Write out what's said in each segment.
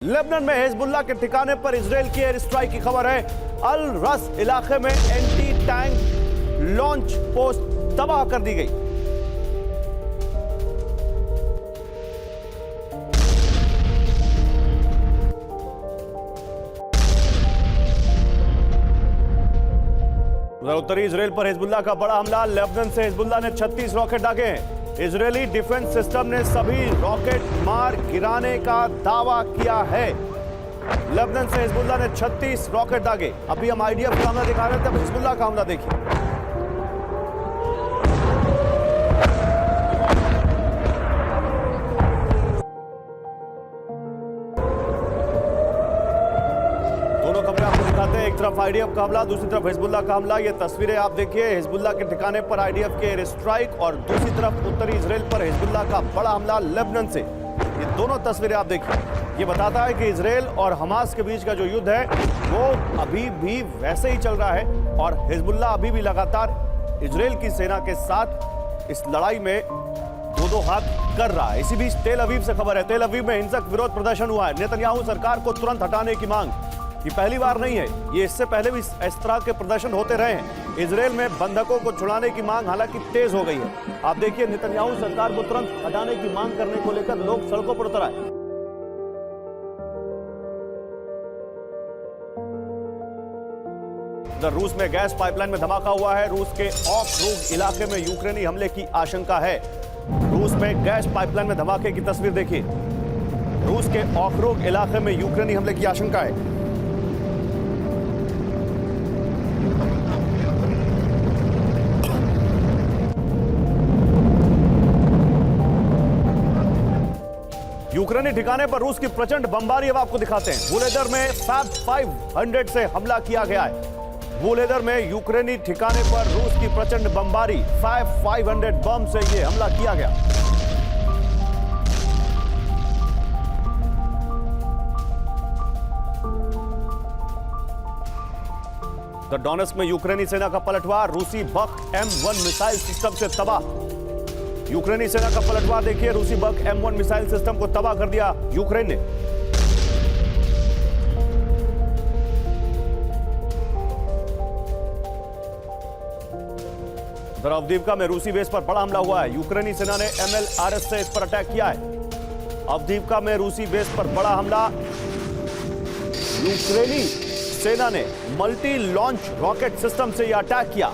Lebanon में Hezbollah के ठिकाने पर इजरायल की एयर स्ट्राइक की खबर है। अल रस इलाके में एंटी टैंक लॉन्च पोस्ट तबाह कर दी गई। उधर उत्तरी इजरायल पर हिजबुल्लाह का बड़ा हमला। लेबनान से हिजबुल्लाह ने 36 रॉकेट दागे हैं। इजरायली डिफेंस सिस्टम ने सभी रॉकेट मार गिराने का दावा किया है। लेबनान से हिजबुल्लाह ने 36 रॉकेट दागे। अभी हम आईडीएफ का हमला दिखा रहे थे, अब हिजबुल्लाह का हमला देखिए। दोनों खबरें आपको दिखाते हैं, एक तरफ आईडीएफ का हमला, दूसरी तरफ हिजबुल्लाह का हमला। ये तस्वीरें आप देखिए, हिजबुल्लाह के ठिकाने पर आईडीएफ के एयर स्ट्राइक और दूसरी तरफ उत्तरी इजरायल पर हिजबुल्लाह का बड़ा हमला लेबनान से। ये दोनों तस्वीरें आप देखिए, ये बताता है कि इजरायल और हमास के बीच का जो युद्ध है वो अभी भी वैसे ही चल रहा है और हिजबुल्लाह अभी भी लगातार इजरायल की सेना के साथ इस लड़ाई में दो हाथ कर रहा है। इसी बीच तेल अवीव से खबर है, तेल अवीव में हिंसक विरोध प्रदर्शन हुआ है। नेतन्याहू सरकार को तुरंत हटाने की मांग, ये पहली बार नहीं है, ये इससे पहले भी इस तरह के प्रदर्शन होते रहे हैं। इजरायल में बंधकों को छुड़ाने की मांग हालांकि तेज हो गई है। आप देखिए, नेतन्याहू सरकार को तुरंत हटाने की मांग करने को लेकर लोग सड़कों पर उतर आए। रूस में गैस पाइपलाइन में धमाका हुआ है। रूस के ओक इलाके में यूक्रेनी हमले की आशंका है। रूस में गैस पाइपलाइन में धमाके की तस्वीर देखिए। रूस के ओक इलाके में यूक्रेनी हमले की आशंका है। यूक्रेनी ठिकाने पर रूस की प्रचंड बमबारी अब आपको दिखाते हैं। वुलेदर में फैब 500 से हमला किया गया है। वुलेदर में यूक्रेनी ठिकाने पर रूस की प्रचंड बमबारी, फैब 500 बम से यह हमला किया गया। डोनेट्स्क में यूक्रेनी सेना का पलटवार, रूसी बक M1 मिसाइल सिस्टम से तबाह। यूक्रेनी सेना का पलटवार देखिए, रूसी बक M1 मिसाइल सिस्टम को तबाह कर दिया यूक्रेन ने। अवदीवका में रूसी बेस पर बड़ा हमला हुआ है। यूक्रेनी सेना ने MLRS से इस पर अटैक किया है। अवदीवका में रूसी बेस पर बड़ा हमला। यूक्रेनी सेना ने मल्टी लॉन्च रॉकेट सिस्टम से यह अटैक किया।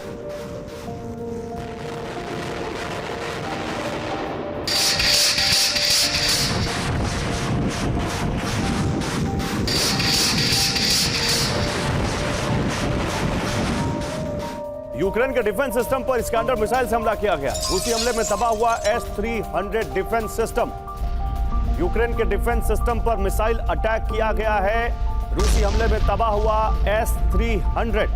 यूक्रेन के डिफेंस सिस्टम पर इस्कैंडर मिसाइल से हमला किया गया। रूसी हमले में तबाह हुआ S-300 डिफेंस सिस्टम। यूक्रेन के डिफेंस सिस्टम पर मिसाइल अटैक किया गया है। रूसी हमले में तबाह हुआ S-300।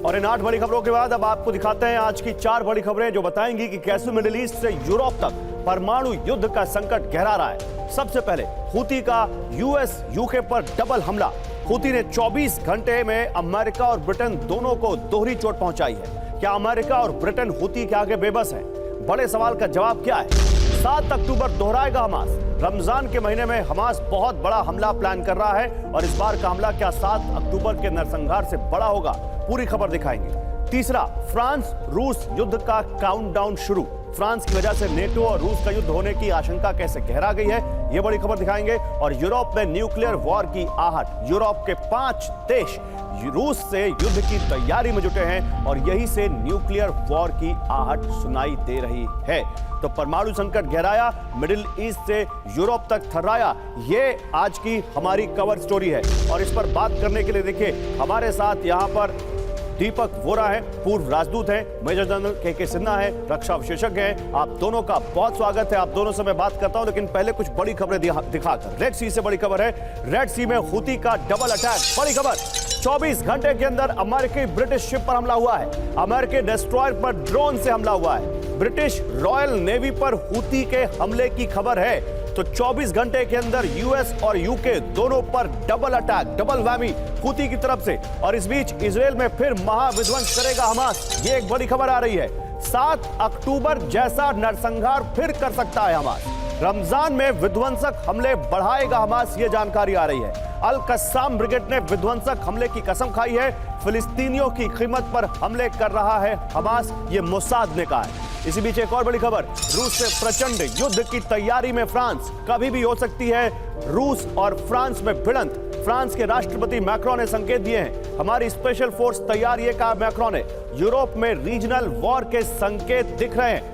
और इन 8 बड़ी खबरों के बाद अब आपको दिखाते हैं आज की 4 बड़ी खबरें जो बताएंगी कि कैसे मिडिल ईस्ट से यूरोप तक परमाणु युद्ध का संकट गहरा रहा है। सबसे पहले हूती का यूएस यूके पर डबल हमला। हूती ने 24 घंटे में अमेरिका और ब्रिटेन दोनों को दोहरी चोट पहुंचाई है। क्या अमेरिका और ब्रिटेन हूती के आगे बेबस है? बड़े सवाल का जवाब क्या है? 7 अक्टूबर दोहराएगा हमास। रमजान के महीने में हमास बहुत बड़ा हमला प्लान कर रहा है और इस बार का हमला क्या 7 अक्टूबर के नरसंहार से बड़ा होगा? पूरी खबर दिखाएंगे। तीसरा, फ्रांस रूस युद्ध का काउंटडाउन शुरू। फ्रांस की वजह से नेटो और रूस का युद्ध होने की आशंका कैसे गहरा गई है, यह बड़ी खबर दिखाएंगे। और यूरोप में न्यूक्लियर वॉर की आहट। यूरोप के 5 देश रूस से युद्ध की तैयारी में जुटे हैं और यही से न्यूक्लियर वॉर की आहट सुनाई दे रही है। तो परमाणु संकट गहराया, मिडिल ईस्ट से यूरोप तक थर्राया, ये आज की हमारी कवर स्टोरी है। और इस पर बात करने के लिए देखिए हमारे साथ यहां पर दीपक वोरा है, पूर्व राजदूत हैं, मेजर जनरल के सिन्हा है, रक्षा विशेषज्ञ हैं। आप दोनों का बहुत स्वागत है। आप दोनों से मैं बात करता हूं, लेकिन पहले कुछ बड़ी खबरें दिखाकर। रेड सी से बड़ी खबर है, रेड सी में हूती का डबल अटैक। बड़ी खबर, 24 घंटे के अंदर अमेरिकी ब्रिटिश शिप पर हमला हुआ है। अमेरिकी डिस्ट्रॉयर पर ड्रोन से हमला हुआ है। ब्रिटिश रॉयल नेवी पर हूती के हमले की खबर है। तो 24 घंटे के अंदर यूएस और यूके दोनों पर double attack, double whammy Houthi की तरफ से। और इस बीच इजरायल में फिर महाविध्वंस करेगा हमास, ये एक बड़ी खबर आ रही है। 7 अक्टूबर जैसा नरसंहार फिर कर सकता है हमास। रमजान में विध्वंसक हमले बढ़ाएगा हमास, ये जानकारी आ रही है। अल कस्साम ब्रिगेड ने विध्वंसक हमले की कसम खाई है। फिलिस्तीनियों की कीमत पर हमले कर रहा है हमास, ये मोसाद ने कहा है। इसी बीच एक और बड़ी खबर, रूस से प्रचंड युद्ध की तैयारी में फ्रांस। कभी भी हो सकती है रूस और फ्रांस में भिड़ंत। फ्रांस के राष्ट्रपति मैक्रोन ने संकेत दिए हैं, हमारी स्पेशल फोर्स तैयार, ये कहा मैक्रोन ने। यूरोप में रीजनल वॉर के संकेत दिख रहे हैं।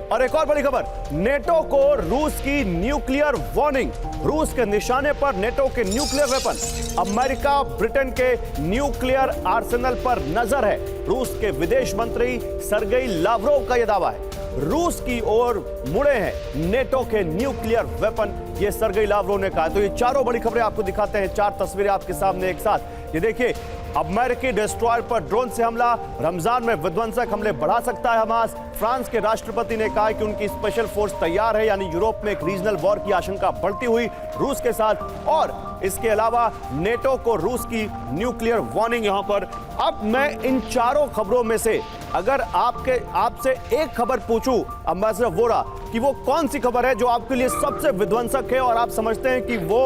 और एक और बड़ी खबर, नेटो को रूस की न्यूक्लियर वार्निंग। रूस के निशाने पर नेटो के न्यूक्लियर वेपन। अमेरिका ब्रिटेन के न्यूक्लियर आर्सेनल पर नजर है। रूस के विदेश मंत्री सर्गेई लावरोव का यह दावा है। रूस की ओर मुड़े हैं नेटो के न्यूक्लियर वेपन, ये सर्गेई लावरोव ने कहा। तो ये चारों बड़ी खबरें आपको दिखाते हैं, 4 तस्वीरें आपके सामने एक साथ। ये देखिए, अमेरिकी डिस्ट्रॉयर पर ड्रोन से हमला, रमजान में विध्वंसक हमले बढ़ा सकता है हमास। फ्रांस के राष्ट्रपति ने कहा कि उनकी स्पेशल फोर्स तैयार है, यानी यूरोप में एक रीजनल वॉर की आशंका बढ़ती हुई रूस के साथ। और इसके अलावा नेटो को रूस की न्यूक्लियर वार्निंग यहां पर। अब मैं इन चारों खबरों में से अगर आपसे एक खबर पूछूं अम्बासडर वोरा, कि वो कौन सी खबर है जो आपके लिए सबसे विध्वंसक है और आप समझते हैं कि वो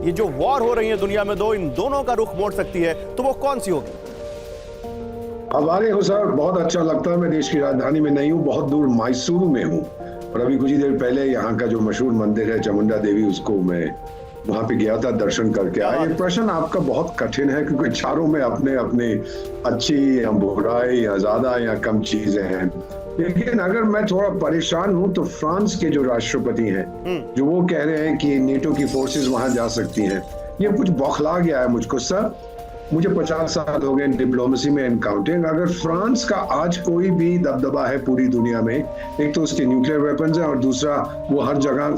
ये जो वॉर हो रही है दुनिया में इन दोनों का रुख मोड़ सकती है, तो वो कौन सी होगी? हमारे हो सर, बहुत अच्छा लगता है। मैं देश की राजधानी में नहीं हूँ, बहुत दूर मैसूरू में हूँ। और अभी कुछ ही देर पहले यहाँ का जो मशहूर मंदिर है चामुंडा देवी, उसको मैं वहां पे गया था, दर्शन करके आया। ये प्रश्न आपका बहुत कठिन है, क्योंकि चारों में अपने अपने अच्छी या बुराई या ज्यादा या कम चीजें हैं। लेकिन अगर मैं थोड़ा परेशान हूं तो फ्रांस के जो राष्ट्रपति हैं, जो वो कह रहे हैं कि नेटो की फोर्सेस वहां जा सकती हैं, ये कुछ बौखला गया है मुझको सर। मुझे 50 साल हो गए डिप्लोमेसी में एनकाउंटरिंग। अगर फ्रांस का आज कोई भी दबदबा है पूरी दुनिया में, एक तो उसके न्यूक्लियर वेपन्स है और दूसरा वो हर जगह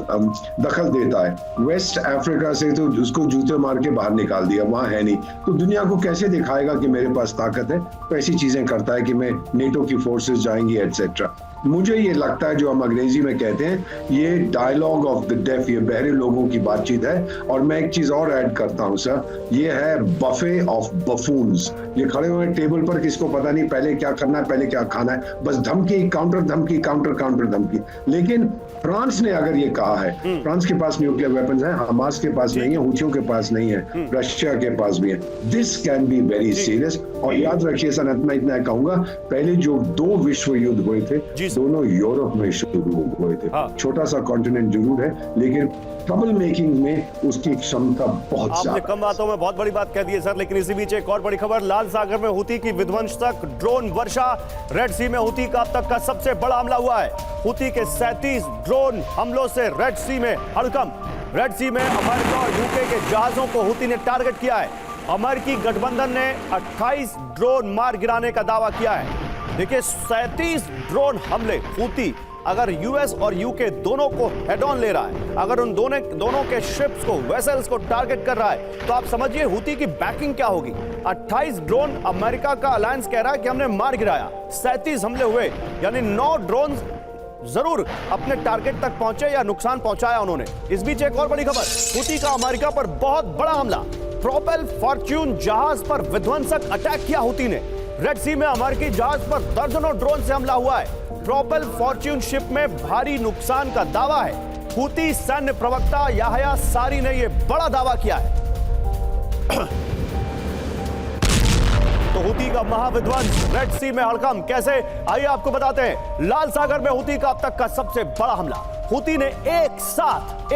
दखल देता है। वेस्ट अफ्रीका से तो उसको जूते मार के बाहर निकाल दिया, वहां है नहीं, तो दुनिया को कैसे दिखाएगा कि मेरे पास ताकत है? तो ऐसी चीजें करता है कि मैं नेटो की फोर्सेस जाएंगी एटसेट्रा। मुझे ये लगता है, जो हम अंग्रेजी में कहते हैं, ये डायलॉग ऑफ द डेफ, ये बहरे लोगों की बातचीत है। और मैं एक चीज और ऐड करता हूं सर, ये है बफे ऑफ बफून्स। ये खड़े हुए टेबल पर, किसको पता नहीं पहले क्या करना है, पहले क्या खाना है, बस धमकी, काउंटर धमकी, काउंटर काउंटर धमकी। लेकिन फ्रांस ने अगर ये कहा है, फ्रांस के पास न्यूक्लियर वेपन्स हैं, हमास के पास नहीं है, हुथियों के पास नहीं है, रशिया के पास भी है। This can be very serious. और याद रखिए सर, मैं इतना कहूंगा, पहले जो 2 विश्व युद्ध हुए थे, दोनों यूरोप में शुरू हुए थे। छोटा सा कॉन्टिनेंट जरूर है, लेकिन ट्रबल मेकिंग में उसकी क्षमता बहुत ज्यादा। आपने कम बातों में बहुत बड़ी बात कह दी है सर। लेकिन इसी बीच एक और बड़ी खबर, लाल सागर में हुती की विध्वंसक ड्रोन वर्षा। रेड सी में हुती का अब तक का सबसे बड़ा हमला हुआ है। हुती के 37 ड्रोन हमलों से रेड सी में हड़कंप। रेड सी में अमेरिका और यूके के जहाजों को हुती ने टारगेट किया है। अमेरिकी गठबंधन ने 28 ड्रोन मार गिराने का दावा किया है। देखिए, 37 ड्रोन हमले। हुती अगर यूएस और यूके दोनों को हेड ऑन ले रहा है, अगर उन दोनों के शिप्स को, वेसल्स को टारगेट कर रहा है, तो आप समझिए हुती की बैकिंग क्या होगी। 28 ड्रोन अमेरिका का अलायंस कह रहा है कि हमने मार गिराया। 37 हमले हुए, यानी 9 ड्रोन जरूर अपने टारगेट तक पहुंचे या नुकसान पहुंचाया उन्होंने। इस बीच एक और बड़ी खबर, हुती का अमेरिका पर बहुत बड़ा हमला। प्रोपेल फॉर्च्यून जहाज पर विध्वंसक अटैक किया हुती ने। रेड सी में अमेरिकी जहाज पर दर्जनों ड्रोन से हमला हुआ है। प्रोपेल फॉर्च्यून शिप में भारी नुकसान का दावा है। हुती सैन्य प्रवक्ता याहया सारी ने यह बड़ा दावा किया है। तो हुती का महाविध्वंस, रेड सी में हड़कंप कैसे, आइए आपको बताते हैं। लाल सागर में हुती का अब तक का सबसे बड़ा हमला। हुती ने एक साथ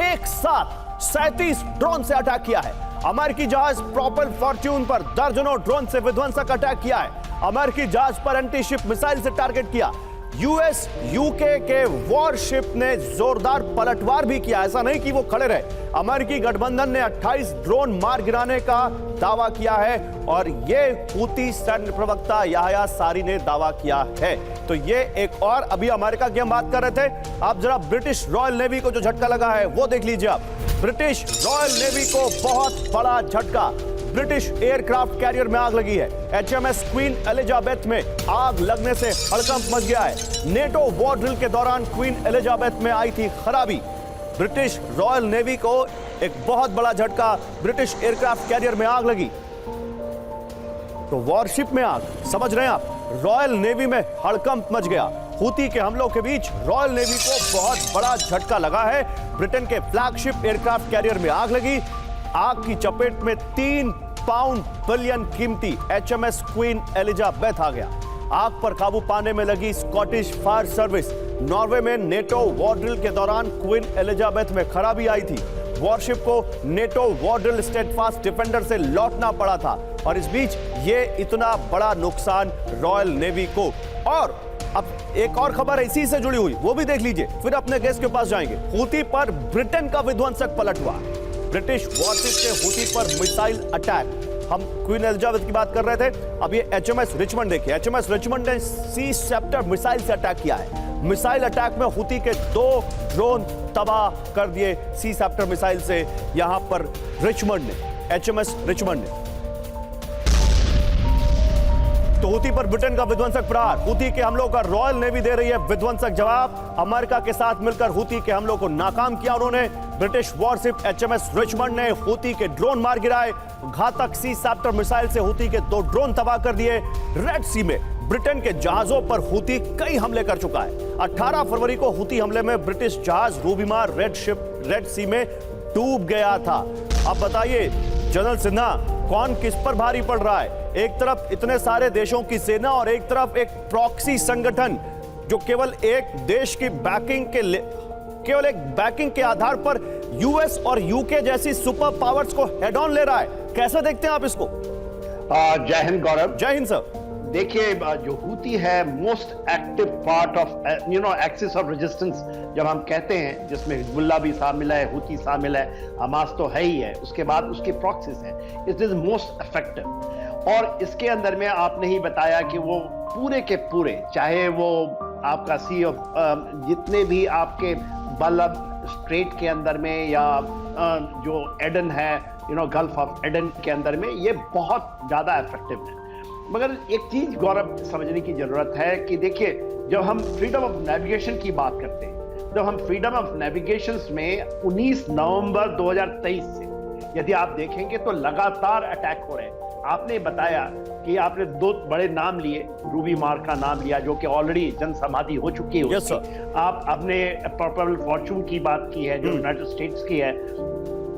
37 ड्रोन से अटैक किया है। अमेरिकी जहाज प्रोपेल फॉर्च्यून पर दर्जनों ड्रोन से विध्वंसक अटैक किया है। अमेरिकी जहाज पर एंटी शिप मिसाइल से टारगेट किया। यूएस यूके के वॉरशिप ने जोरदार पलटवार भी किया, ऐसा नहीं कि वो खड़े रहे। अमेरिकी गठबंधन ने 28 ड्रोन मार गिराने का दावा किया है और ये हुती सैन्य प्रवक्ता याहया सारी ने दावा किया है। तो ये एक और, अभी अमेरिका की हम बात कर रहे थे, आप जरा ब्रिटिश रॉयल नेवी को जो झटका लगा है वो देख लीजिए आप। ब्रिटिश रॉयल नेवी को बहुत बड़ा झटका। ब्रिटिश एयरक्राफ्ट कैरियर में आग लगी है। HMS क्वीन एलिजाबेथ में आग लगने से हड़कंप मच गया है। नेटो वॉर ड्रिल के दौरान क्वीन एलिजाबेथ में आई थी खराबी। ब्रिटिश रॉयल नेवी को एक बहुत बड़ा झटका, ब्रिटिश एयरक्राफ्ट कैरियर में आग लगी तो वॉरशिप में आग, समझ रहे हैं आप। रॉयल नेवी में हड़कंप मच गया। हूती के हमलों के बीच रॉयल नेवी को बहुत बड़ा झटका लगा है। ब्रिटेन के फ्लैगशिप एयरक्राफ्ट कैरियर में आग लगी। आग की चपेट में 3 पाउंड बिलियन कीमती HMS क्वीन एलिजाबेथ आ गया। आग पर काबू पाने में लगी स्कॉटिश फायर सर्विस। नॉर्वे में नेटो वॉर ड्रिल के दौरान क्वीन एलिजाबेथ में खराबी आई थी। वॉरशिप को NATO war drill steadfast defender से लौटना पड़ा था और इस बीच ये इतना बड़ा नुकसान रॉयल नेवी को। और अब एक और खबर इसी से जुड़ी हुई, वो भी देख लीजिए, फिर अपने गेस्ट के पास जाएंगे। हूती पर ब्रिटेन का विध्वंसक पलट हुआ। ब्रिटिश वॉरशिप के हूती पर मिसाइल अटैक। हम क्वीन एलिजाबेथ की बात कर रहे थे, अब ये HMS रिचमंड देखिए। HMS रिचमंड ने सी सेप्टर मिसाइल से अटैक किया है। मिसाइल अटैक में हूती के 2 ड्रोन तबाह कर दिए सी सेप्टर मिसाइल से यहां पर रिचमंड ने, HMS रिचमंड ने। तो हूती पर ब्रिटेन का विध्वंसक प्रहार। हूती के हमलों का रॉयल नेवी दे रही है विध्वंसक जवाब। अमेरिका के साथ मिलकर हूती के हमलों को नाकाम किया उन्होंने। ब्रिटिश वॉरशिप HMS रिचमंड ने हूती के ड्रोन मार गिराए। घातक सी सेप्टर मिसाइल से हूती के 2 ड्रोन तबाह कर दिए। रेड सी में ब्रिटेन के जहाजों पर हूती कई हमले कर चुका है। 18 फरवरी को हूती हमले में ब्रिटिश जहाज रूबीमार रेड सी में डूब गया था। अब बताइए जनरल सिन्हा, कौन किस पर भारी पड़ रहा है? एक तरफ इतने सारे देशों की सेना और एक तरफ एक प्रॉक्सी संगठन जो केवल एक देश की केवल एक बैकिंग के आधार पर यूएस और यूके जैसी सुपर पावर्स को हेड ऑन ले रहा है। कैसे देखते हैं आप इसको? जय हिंद गौरव। जय हिंद सर। देखिए, जो हूती है most active part of axis of resistance जब हम कहते हैं, जिसमें हिजबुल्लाह भी शामिल है, हूती शामिल है, हमास तो है ही है, उसके बाद उसके प्रॉक्सीज हैं। It is most effective. और इसके अंदर में आपने ही बताया कि वो पूरे के पूरे, चाहे वो आपका सी ऑफ जितने भी आपके बल्लभ स्ट्रेट के अंदर में या जो एडन है, गल्फ ऑफ एडन के अंदर में, ये बहुत ज्यादा इफेक्टिव है। मगर एक चीज गौरव समझने की जरूरत है कि देखिए, जब हम फ्रीडम ऑफ नेविगेशन की बात करते हैं, जब हम फ्रीडम ऑफ नेविगेशन में 19 नवंबर 2023 से यदि आप देखेंगे तो लगातार अटैक हो रहे हैं। आपने बताया कि आपने 2 बड़े नाम लिए, रूबीमार का नाम लिया जो कि ऑलरेडी जन समाधि हो चुकी है। yes, आप अपने पर्पल फॉर्चून की बात की है जो यूनाइटेड स्टेट्स की है,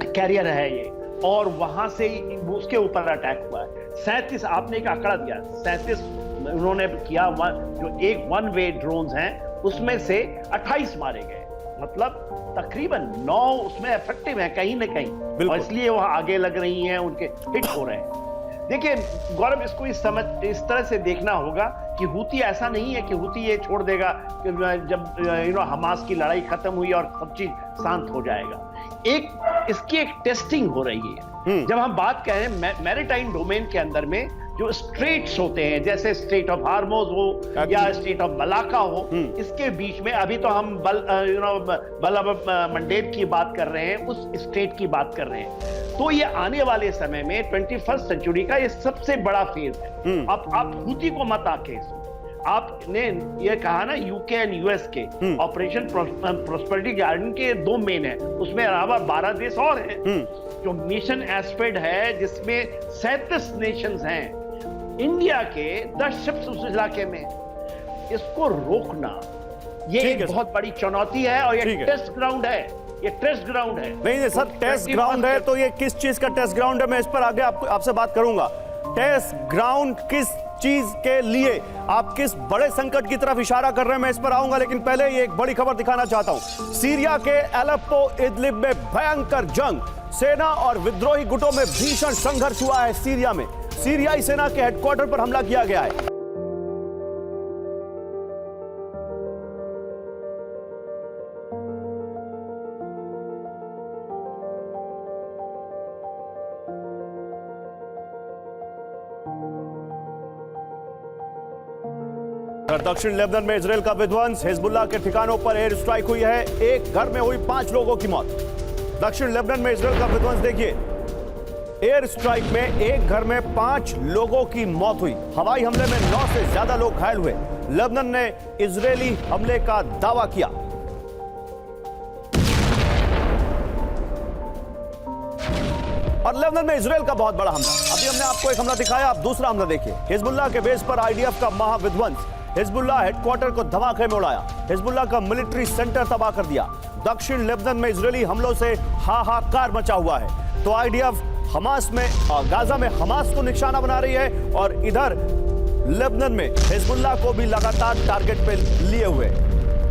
कैरियर है ये, और वहां से उसके ऊपर अटैक हुआ है। 37 आपने एक आंकड़ा दिया, 37 उन्होंने किया। जो एक 1 वे ड्रोन्स हैं उसमें से 28 मारे गए, मतलब तकरीबन 9 उसमें इफेक्टिव है कहीं ना कहीं, और इसलिए वह आगे लग रही हैं, उनके हिट हो रहे हैं। देखिए गौरव, इसको इस तरह से देखना होगा कि हूती ऐसा नहीं है कि हूती ये छोड़ देगा कि जब हमास की लड़ाई खत्म हुई और सब चीज शांत हो जाएगा। इसकी एक टेस्टिंग हो रही है। जब हम बात करें मैरीटाइम डोमेन के अंदर में जो स्ट्रेट्स होते हैं, जैसे स्ट्रेट ऑफ हार्मोज हो या स्ट्रेट ऑफ मलाका हो, इसके बीच में अभी तो हम बल्लभ मंडेब की बात कर रहे हैं, उस स्ट्रेट की बात कर रहे हैं। तो ये आने वाले समय में 21st सेंचुरी का ये सबसे बड़ा फेज है। अब आप हूती को मत आके, आपने ये कहा ना यूके एंड यूएस के ऑपरेशन प्रॉस्पेरिटी गार्डन के 2 मेन है, उसमें अलावा 12 देश और हैं। जो मिशन एस्पेड है जिसमें 37 नेशंस हैं, इंडिया के 10 शिप्स उस इलाके में, इसको रोकना ये एक बहुत बड़ी चुनौती है और ये टेस्ट ग्राउंड है। ये टेस्ट ग्राउंड है। नहीं सर, टेस्ट ग्राउंड है तो ये किस चीज का टेस्ट ग्राउंड है, मैं इस पर आगे आपसे बात करूंगा। टेस्ट ग्राउंड किस चीज के लिए, आप किस बड़े संकट की तरफ इशारा कर रहे हैं, मैं इस पर आऊंगा, लेकिन पहले ये एक बड़ी खबर दिखाना चाहता हूं। सीरिया के एलेप्पो इदलिब में भयंकर जंग, सेना और विद्रोही गुटों में भीषण संघर्ष हुआ है। सीरिया में सीरियाई सेना के हेडक्वार्टर पर हमला किया गया है। दक्षिण लेबनान में इजरायल का विध्वंस, हिजबुल्लाह के ठिकानों पर एयर स्ट्राइक हुई है। एक घर में हुई 5 लोगों की मौत। दक्षिण लेबनान में इजरायल का विध्वंस देखिए, एयर स्ट्राइक में एक घर में 5 लोगों की मौत हुई। हवाई हमले में 9 से ज्यादा लोग घायल हुए। लेबनान ने इजरायली हमले का दावा किया। और लेबनान में इजरायल का बहुत बड़ा हमला। अभी हमने आपको एक हमला दिखाया, आप दूसरा हमला देखिए। हिजबुल्लाह के बेस पर आईडीएफ का महाविध्वंस, हिजबुल्लाह हेडक्वार्टर को धमाके में उड़ाया, हिजबुल्लाह का मिलिट्री सेंटर तबाह कर दिया। दक्षिण लेबनान में इजरायली हमलों से हाहाकार मचा हुआ है। तो आईडीएफ हमास में गाजा में हमास को निशाना बना रही है और इधर लेबनान में हिजबुल्लाह को भी लगातार टारगेट पे लिए हुए।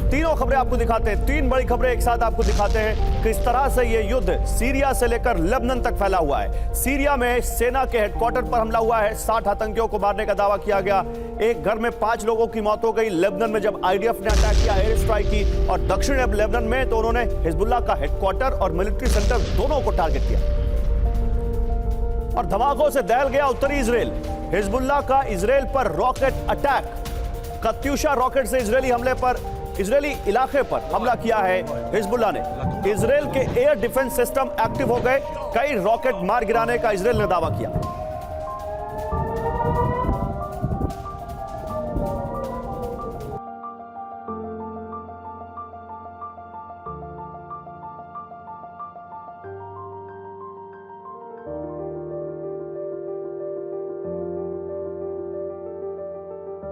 तीनों खबरें आपको दिखाते हैं, तीन बड़ी खबरें एक साथ आपको दिखाते हैं किस तरह से ये युद्ध सीरिया से लेकर लेबनान तक फैला हुआ है। सीरिया में सेना के हेडक्वार्टर पर हमला हुआ है, 60 आतंकियों को मारने का दावा किया गया। एक घर में 5 लोगों की मौत हो गई लेबनान में जब आईडीएफ ने अटैक किया, एयर स्ट्राइक की। और दक्षिण लेबनान में तो उन्होंने हिजबुल्लाह का हेडक्वार्टर और मिलिट्री सेंटर दोनों को टारगेट किया और धमाकों से दहल गया उत्तरी इजराइल। हिजबुल्लाह का इजराइल पर रॉकेट अटैक, कत्यूशा रॉकेट से इजरायली हमले पर, इजरायली इलाके पर हमला किया है हिजबुल्लाह ने। इजराइल के एयर डिफेंस सिस्टम एक्टिव हो गए, कई रॉकेट मार गिराने का इजराइल ने दावा किया।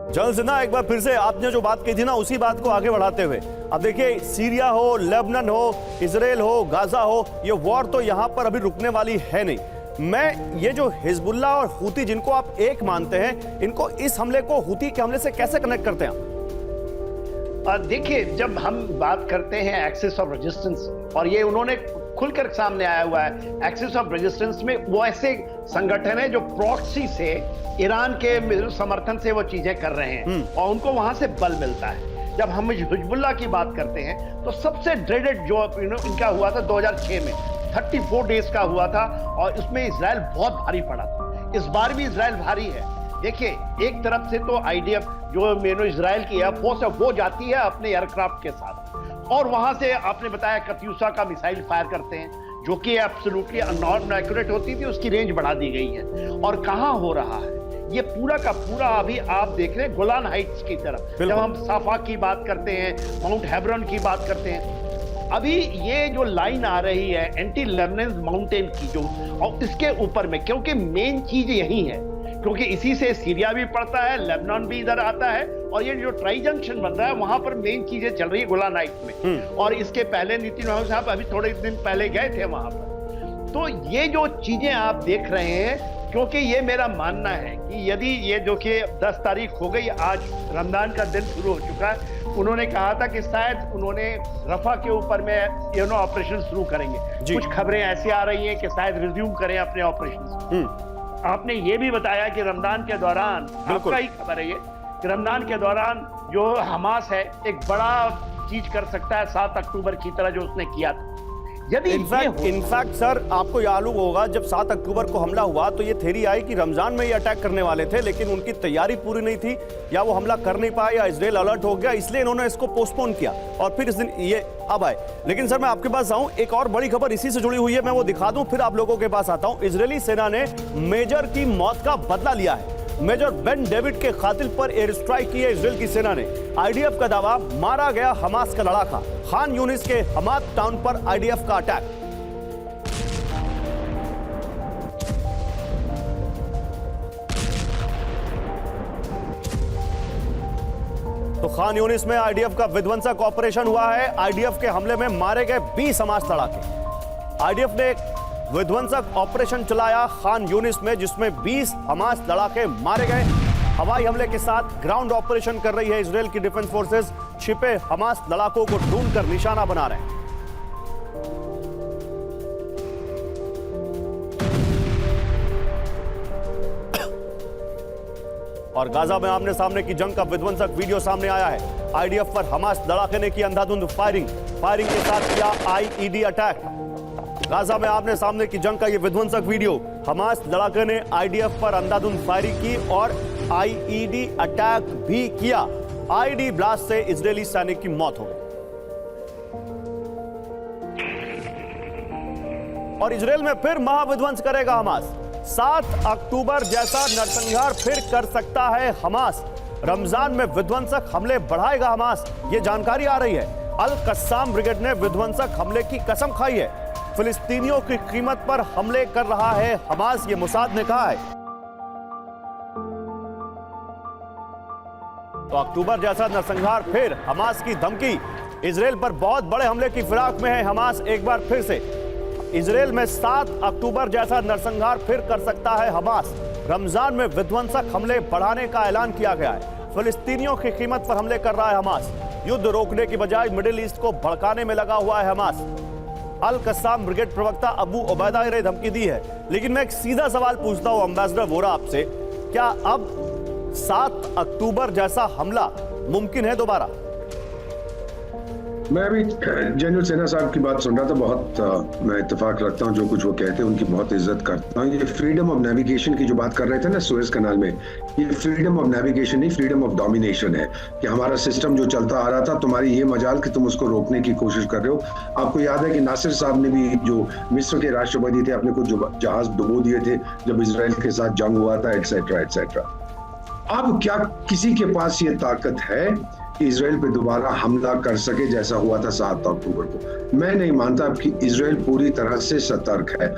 जनरल सिन्हा, एक बार फिर से आपने जो बात कही थी ना, उसी बात को आगे बढ़ाते हुए अब देखिए, सीरिया हो, लेबनान हो, इजराइल हो, गाजा हो, ये वॉर तो यहां पर अभी रुकने वाली है नहीं। मैं ये जो हिजबुल्लाह और हूती जिनको आप एक मानते हैं, इनको इस हमले को हूती के हमले से कैसे कनेक्ट करते हैं? देखिए, जब हम बात करते हैं एक्सिस ऑफ रेजिस्टेंस, और ये उन्होंने खुलकर सामने आया हुआ है, एक्सिस ऑफ रेजिस्टेंस में वो ऐसे संगठन है जो प्रॉक्सी से ईरान के समर्थन से वो चीजें कर रहे हैं और उनको वहां से बल मिलता है। जब हम हिजबुल्लाह की बात करते हैं तो सबसे ड्रेडेड जो इनका हुआ था 2006 में 34 डेज का हुआ था और उसमें इजराइल बहुत भारी पड़ा था। इस बार भी इजराइल भारी है। देखिए, एक तरफ से तो आईडीएफ जो इजराइल की एयरफोर्स है वो जाती है अपने एयरक्राफ्ट के साथ और वहां से आपने बताया कत्यूसा का मिसाइल फायर करते हैं, जो कि एब्सोल्युटली नॉन एक्यूरेट होती थी, उसकी रेंज बढ़ा दी गई है। और कहां हो रहा है ये पूरा का पूरा? अभी आप देख रहे हैं गोलान हाइट्स की तरफ, जब हम साफा की बात करते हैं, माउंट हेब्रोन की बात करते हैं, अभी ये जो लाइन आ रही है एंटी लेबनान माउंटेन की जो, और इसके ऊपर में, क्योंकि मेन चीज यही है, क्योंकि इसी से सीरिया भी पड़ता है, लेबनान भी इधर आता है और ये जो ट्राई जंक्शन बन रहा है वहां पर मेन चीजें चल रही है गोलान हाइट्स में। और इसके पहले नीतिन आयोग साहब अभी थोड़े दिन पहले गए थे वहां पर। तो ये जो चीजें आप देख रहे हैं, क्योंकि ये मेरा मानना है कि यदि ये जो कि 10 तारीख हो गई, आज रमजान का दिन शुरू हो चुका है, उन्होंने कहा था कि शायद उन्होंने रफा के ऊपर में ऑपरेशन शुरू करेंगे। कुछ खबरें ऐसी आ रही हैं कि शायद रिज्यूम करें अपने ऑपरेशन। आपने ये भी बताया कि रमजान के दौरान, आपका ही खबर है ये, कि रमजान के दौरान जो हमास है एक बड़ा चीज कर सकता है 7 अक्टूबर की तरह जो उसने किया था। यदि इनफैक्ट सर, आपको मालूम होगा जब 7 अक्टूबर को हमला हुआ तो ये थ्योरी आई कि रमजान में ये अटैक करने वाले थे, लेकिन उनकी तैयारी पूरी नहीं थी, या वो हमला कर नहीं पाए, या इजराइल अलर्ट हो गया, इसलिए इन्होंने इसको पोस्टपोन किया और फिर इस दिन ये अब आए। लेकिन सर, मैं आपके पास आऊं, एक और बड़ी खबर इसी से जुड़ी हुई है, मैं वो दिखा दूं, फिर आप लोगों के पास आता हूं। इजरायली सेना ने मेजर की मौत का बदला लिया है। मेजर बेन डेविड के कातिल पर एयर स्ट्राइक की है इजराइल की सेना ने। आईडीएफ का दावा, मारा गया हमास का लड़ाका। खान यूनिस के हमाद टाउन पर आईडीएफ का अटैक। तो खान यूनिस में आईडीएफ का विध्वंसक ऑपरेशन हुआ है। आईडीएफ के हमले में मारे गए 20 हमास लड़ाके। आईडीएफ ने एक विध्वंसक ऑपरेशन चलाया खान यूनिस में, जिसमें 20 हमास लड़ाके मारे गए। हवाई हमले के साथ ग्राउंड ऑपरेशन कर रही है इजराइल की डिफेंस फोर्सेस। छिपे हमास लड़ाकों को ढूंढकर निशाना बना रहे हैं। और गाजा में आमने सामने की जंग का विध्वंसक वीडियो सामने आया है। आईडीएफ पर हमास लड़ाके ने की अंधाधुंध फायरिंग के साथ किया आईईडी अटैक। गाजा में आमने सामने की जंग का यह विध्वंसक वीडियो, हमास लड़ाके ने आईडीएफ पर अंधाधुंध फायरिंग की और आईईडी अटैक भी किया। आईईडी ब्लास्ट से इजरायली सैनिक की मौत हो गई। और इजरायल में फिर महाविध्वंस करेगा हमास। 7 अक्टूबर जैसा नरसंहार फिर कर सकता है हमास। रमजान में विध्वंसक हमले बढ़ाएगा हमास, यह जानकारी आ रही है। अल कस्साम ब्रिगेड ने विध्वंसक हमले की कसम खाई है। फिलिस्तीनियों की कीमत पर हमले कर रहा है हमास, ये मोसाद ने कहा है। तो अक्टूबर जैसा नरसंहार फिर, हमास की धमकी, इजराइल पर बहुत बड़े हमले की फिराक में है हमास एक बार फिर से। इजराइल में 7 अक्टूबर जैसा नरसंहार फिर कर सकता है हमास। रमजान में विध्वंसक हमले बढ़ाने का ऐलान किया गया है। फिलिस्तीनियों की कीमत पर हमले कर रहा है हमास। युद्ध रोकने की बजाय मिडिल ईस्ट को भड़काने में लगा हुआ है हमास। अल कस्साम ब्रिगेड प्रवक्ता अबू उबैदा ने धमकी दी है। लेकिन मैं एक सीधा सवाल पूछता हूं एम्बेसडर वोरा आपसे, क्या अब 7 अक्टूबर जैसा हमला मुमकिन है दोबारा? मैं अभी जनरल सेना साहब की बात सुन रहा था, बहुत मैं इत्तेफाक रखता हूं, जो कुछ वो कहते हैं उनकी बहुत इज्जत करता हूं। ये फ्रीडम ऑफ नेविगेशन की जो बात कर रहे थे ना सुएज कनाल में, ये फ्रीडम ऑफ नेविगेशन नहीं, फ्रीडम ऑफ डोमिनेशन है कि हमारा सिस्टम जो चलता आ रहा था, तुम्हारी ये मजाल कि तुम उसको रोकने की कोशिश कर रहे हो। आपको याद है कि नासिर साहब ने भी, जो मिस्र के राष्ट्रपति थे, अपने कुछ जहाज डुबो दिए थे जब इसराइल के साथ जंग हुआ था, एटसेट्रा एटसेट्रा। अब क्या किसी के पास ये ताकत है कि इजराइल पे दोबारा हमला कर सके जैसा हुआ था 7 अक्टूबर को? मैं नहीं मानता कि इजराइल पूरी तरह से सतर्क है।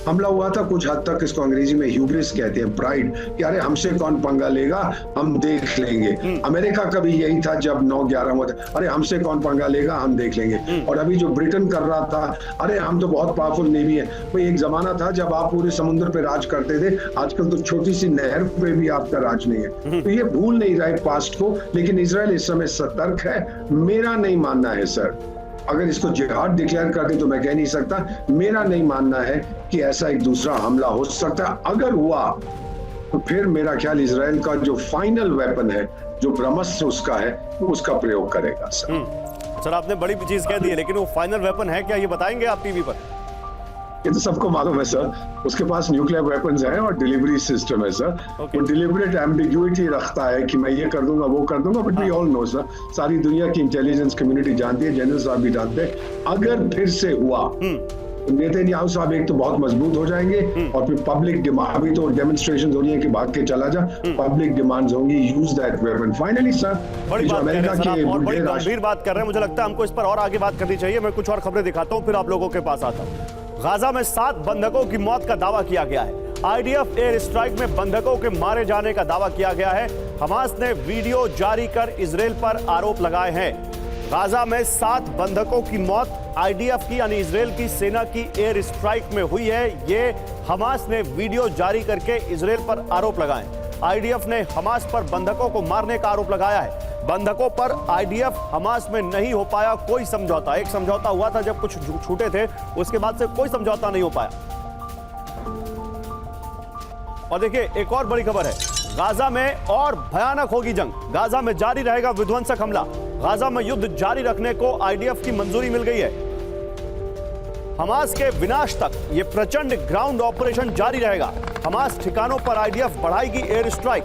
हमला हुआ था कुछ हद तक, इसको अंग्रेजी में ह्यूब्रिस कहते हैं, प्राइड, कि अरे हमसे कौन पंगा लेगा, हम देख लेंगे। अमेरिका का भी यही था जब 9/11 हुआ था, अरे हमसे कौन पंगा लेगा, हम देख लेंगे। और अभी जो ब्रिटेन कर रहा था, अरे हम तो बहुत पावरफुल नेवी है। भाई एक जमाना था जब आप पूरे समुद्र पे राज करते थे, आजकल तो छोटी सी नहर पे भी आपका राज नहीं है। तो ये भूल नहीं रहा है पास्ट को, लेकिन इजराइल इस समय सतर्क है। मेरा नहीं मानना है सर, अगर इसको जिहाद डिक्लेयर कर दे तो मैं कह नहीं सकता, मेरा नहीं मानना है कि ऐसा एक दूसरा हमला हो सकता है। अगर हुआ तो फिर मेरा ख्याल इजराइल का जो फाइनल वेपन है, जो ब्रह्मास्त्र उसका है, वो उसका प्रयोग करेगा सर। आपने बड़ी चीज कह दी है, लेकिन वो फाइनल वेपन है क्या, ये बताएंगे आप टीवी पर? ये तो सबको मालूम है सर, उसके पास न्यूक्लियर वेपन्स हैं और डिलीवरी सिस्टम है सर। वो डिलिबरेट एम्बिग्यूइटी रखता है कि मैं ये कर दूंगा, वो कर दूंगा, but we all know sir, सारी दुनिया की इंटेलिजेंस कम्युनिटी जानती है, जनरल साहब भी जानते हैं, अगर फिर से हुआ नेतन्याहू साहब एक तो बहुत मजबूत हो जाएंगे, और फिर पब्लिक डिमांड, अभी तो डेमोन्स्ट्रेशन हो रही है कि भाग के चला जा, पब्लिक डिमांड्स होंगी, use that weapon. Finally sir, बड़ी बात अमेरिका के और बड़ी गंभीर बात कर रहे हैं, मुझे लगता है हमको इस पर और आगे बात करनी चाहिए। मैं कुछ और खबरें दिखाता हूं, फिर आप लोगों के पास आता हूं। गाजा में 7 बंधकों की मौत का दावा किया गया है। आईडीएफ एयर स्ट्राइक में बंधकों के मारे जाने का दावा किया गया है। हमास ने वीडियो जारी कर इजराइल पर आरोप लगाए हैं। गाजा में 7 बंधकों की मौत आईडीएफ की, यानी इजराइल की सेना की एयर स्ट्राइक में हुई है। ये हमास ने वीडियो जारी करके इजराइल पर आरोप लगाए। आईडीएफ ने हमास पर बंधकों को मारने का आरोप लगाया है। बंधकों पर आईडीएफ हमास में नहीं हो पाया कोई समझौता। एक समझौता हुआ था जब कुछ छूटे थे, उसके बाद से कोई समझौता नहीं हो पाया। और देखिए एक और बड़ी खबर है, गाजा में और भयानक होगी जंग। गाजा में जारी रहेगा विध्वंसक हमला। गाजा में युद्ध जारी रखने को आईडीएफ की मंजूरी मिल गई है। हमास के विनाश तक यह प्रचंड ग्राउंड ऑपरेशन जारी रहेगा। हमास ठिकानों पर आईडीएफ बढ़ाएगी एयर स्ट्राइक।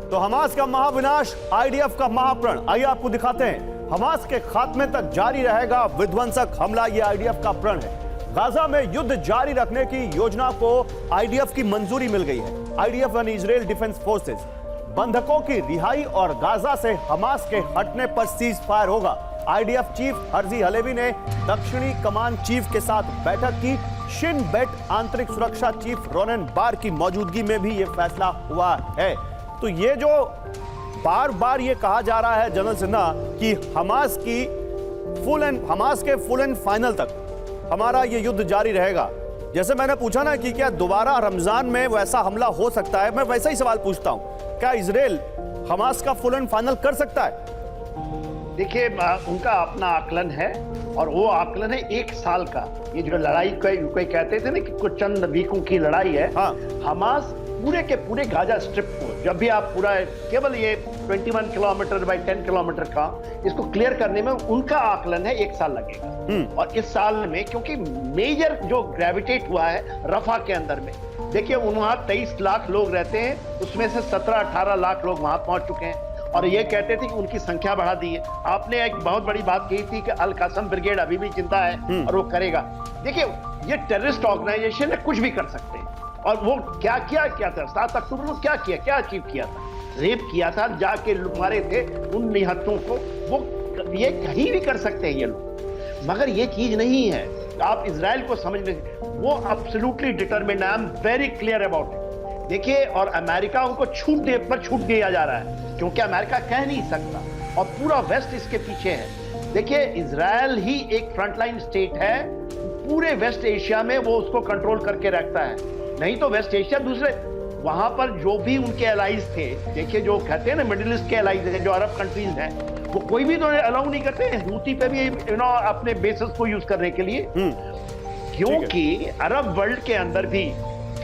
तो हमास का महाविनाश, आईडीएफ का महाप्रण, आइए आपको दिखाते हैं। हमास के खात्मे तक जारी रहेगा विध्वंसक हमला, यह आईडीएफ का प्रण है। गाजा में युद्ध जारी रखने की योजना को आईडीएफ की मंजूरी मिल गई है। आईडीएफ यानी इजराइल डिफेंस फोर्सेस। बंधकों की रिहाई और गाजा से हमास के हटने पर सीज फायर होगा। आईडीएफ चीफ हर्जी हलेवी ने दक्षिणी कमान चीफ के साथ बैठक की। शिन बेट आंतरिक सुरक्षा चीफ रोनेन बार की मौजूदगी में भी यह फैसला हुआ है। तो ये जो बार बार ये कहा जा रहा है जनरल सिन्हा कि हमास के फुल एंड फाइनल तक हमारा ये युद्ध जारी रहेगा। जैसे मैंने पूछा ना कि क्या दोबारा रमजान में वैसा हमला हो सकता है, मैं वैसा ही सवाल पूछता हूं, क्या इजराइल हमास का फुल एंड फाइनल कर सकता है? देखिए उनका अपना आकलन है, और वो आकलन है 1 साल का। ये जो लड़ाई कोई कहते थे ना कि कुछ चंद वीकों की लड़ाई है। हाँ। हमास पूरे के पूरे गाजा स्ट्रिप को, जब भी आप पूरा केवल ये 21 किलोमीटर बाय 10 किलोमीटर का इसको क्लियर करने में उनका आकलन है 1 साल लगेगा। और इस साल में क्योंकि मेजर जो ग्रेविटेट हुआ है रफा के अंदर में, देखिए वहां 23 लाख लोग रहते हैं, उसमें से 17-18 लाख लोग वहां पहुंच चुके हैं, और ये कहते थे कि उनकी संख्या बढ़ा दी है। आपने एक बहुत बड़ी बात कही थी कि अल कस्साम ब्रिगेड अभी भी जिंदा है और वो करेगा। देखिए ये टेररिस्ट ऑर्गेनाइजेशन है, कुछ भी कर सकते हैं। और वो क्या था 7 अक्टूबर को क्या किया, क्या अचीव किया था? रेप किया था, जाके मारे थे उन निहत्तों को। वो ये कहीं भी कर सकते हैं ये लोग, मगर ये चीज नहीं है। आप इजराइल को समझने, वो absolutely determined, I am very clear about it. देखिए, और अमेरिका उनको छूट दिया जा रहा है, क्योंकि अमेरिका कह नहीं सकता और पूरा वेस्ट इसके पीछे है। देखिए, इजराइल ही एक फ्रंटलाइन स्टेट है, पूरे वेस्ट एशिया में वो उसको कंट्रोल करके रखता है। नहीं तो वेस्ट एशिया दूसरे वहां पर जो भी उनके एलाइज थे, देखिए जो कहते हैं ना मिडिल ईस्ट के एलाइज हैं, जो अरब कंट्रीज हैं, वो कोई भी तो अलाउ नहीं करते हूती पे भी अपने बेसिस को यूज करने के लिए, क्योंकि अरब वर्ल्ड के अंदर भी